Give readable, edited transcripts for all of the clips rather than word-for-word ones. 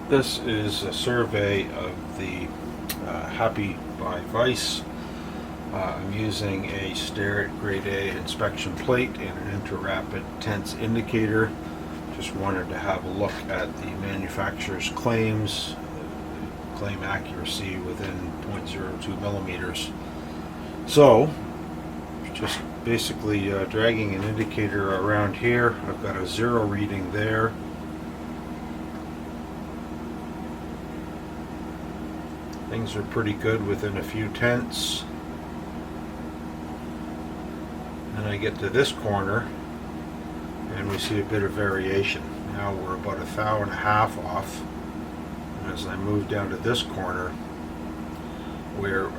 This is a survey of the Happy by Vice. I'm using a Starrett Grade A inspection plate and an inter-rapid tense indicator. Just wanted to have a look at the manufacturer's claims, claim accuracy within 0.02 millimeters. So, just basically dragging an indicator around here. I've got a 0 reading there. Things are pretty good within a few tenths. Then I get to this corner and we see a bit of variation. Now we're about 1.5 thou off. And as I move down to this corner, we're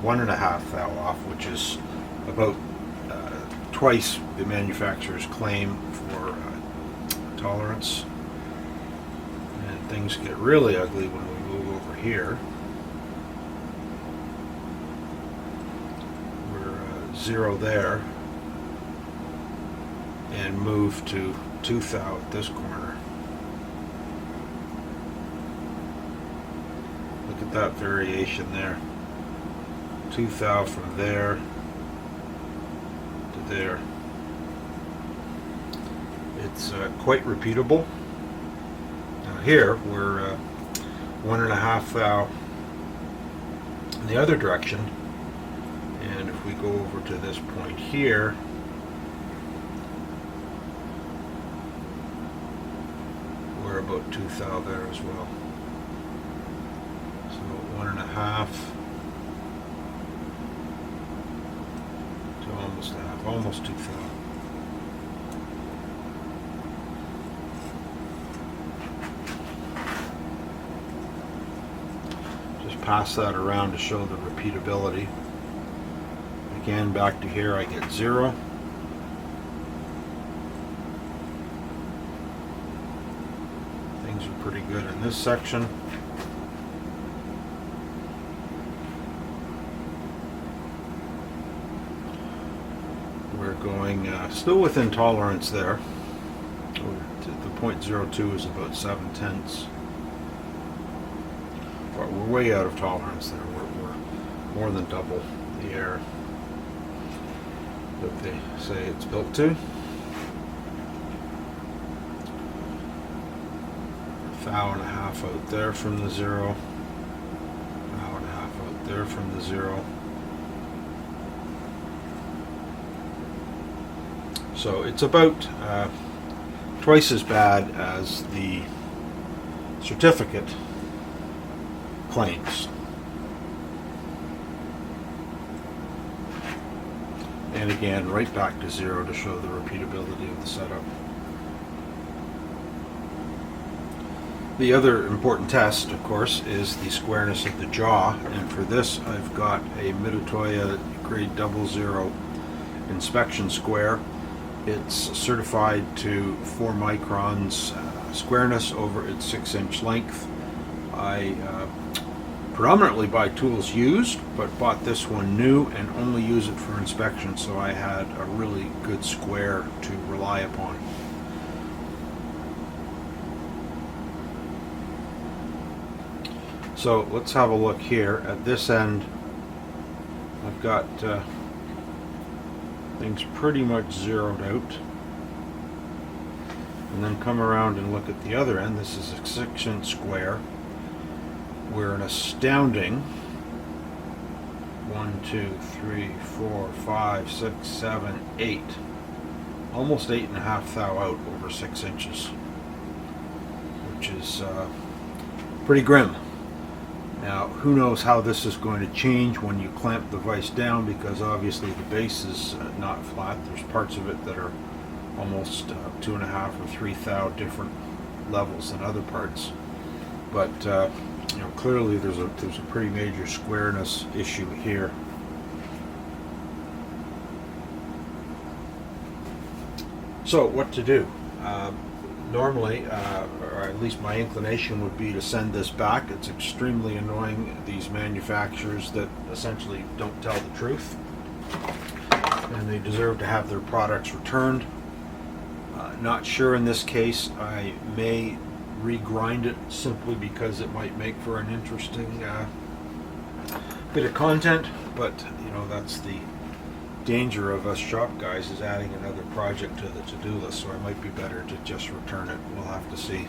1.5 thou off, which is about twice the manufacturer's claim for tolerance. And things get really ugly when we move over here. 0 there, and move to 2 thou at this corner. Look at that variation there. 2 thou from there to there. It's quite repeatable. Now here we're 1.5 thou in the other direction. And if we go over to this point here, we're about 2 thou there as well. So 1.5 to almost a half, almost 2 thou. Just pass that around to show the repeatability. Again, back to here, I get 0. Things are pretty good in this section. We're going still within tolerance there. The 0.02 is about 7 tenths. But we're way out of tolerance there. We're more than double the error that they say it's built to. 1.5 thou out there from the 0. 1.5 thou out there from the 0. So it's about twice as bad as the certificate claims. And again, right back to 0 to show the repeatability of the setup. The other important test, of course, is the squareness of the jaw. And for this, I've got a Mitutoyo grade 00 inspection square. It's certified to 4 microns squareness over its 6-inch length. I predominantly buy tools used, but bought this one new and only use it for inspection, so I had a really good square to rely upon. So let's have a look here. At this end, I've got things pretty much zeroed out. And then come around and look at the other end. This is a 6-inch square. We're an astounding 1, 2, 3, 4, 5, 6, 7, 8. Almost 8.5 thou out over 6 inches, which is pretty grim. Now, who knows how this is going to change when you clamp the vise down, because obviously the base is not flat. There's parts of it that are almost 2.5 or 3 thou different levels than other parts. But you know, clearly there's a pretty major squareness issue here. So what to do? Normally, or at least my inclination would be to send this back. It's extremely annoying, these manufacturers that essentially don't tell the truth, and they deserve to have their products returned. Not sure in this case. I may regrind it simply because it might make for an interesting bit of content. But you know, that's the danger of us shop guys, is adding another project to the to-do list. So it might be better to just return it. We'll have to see.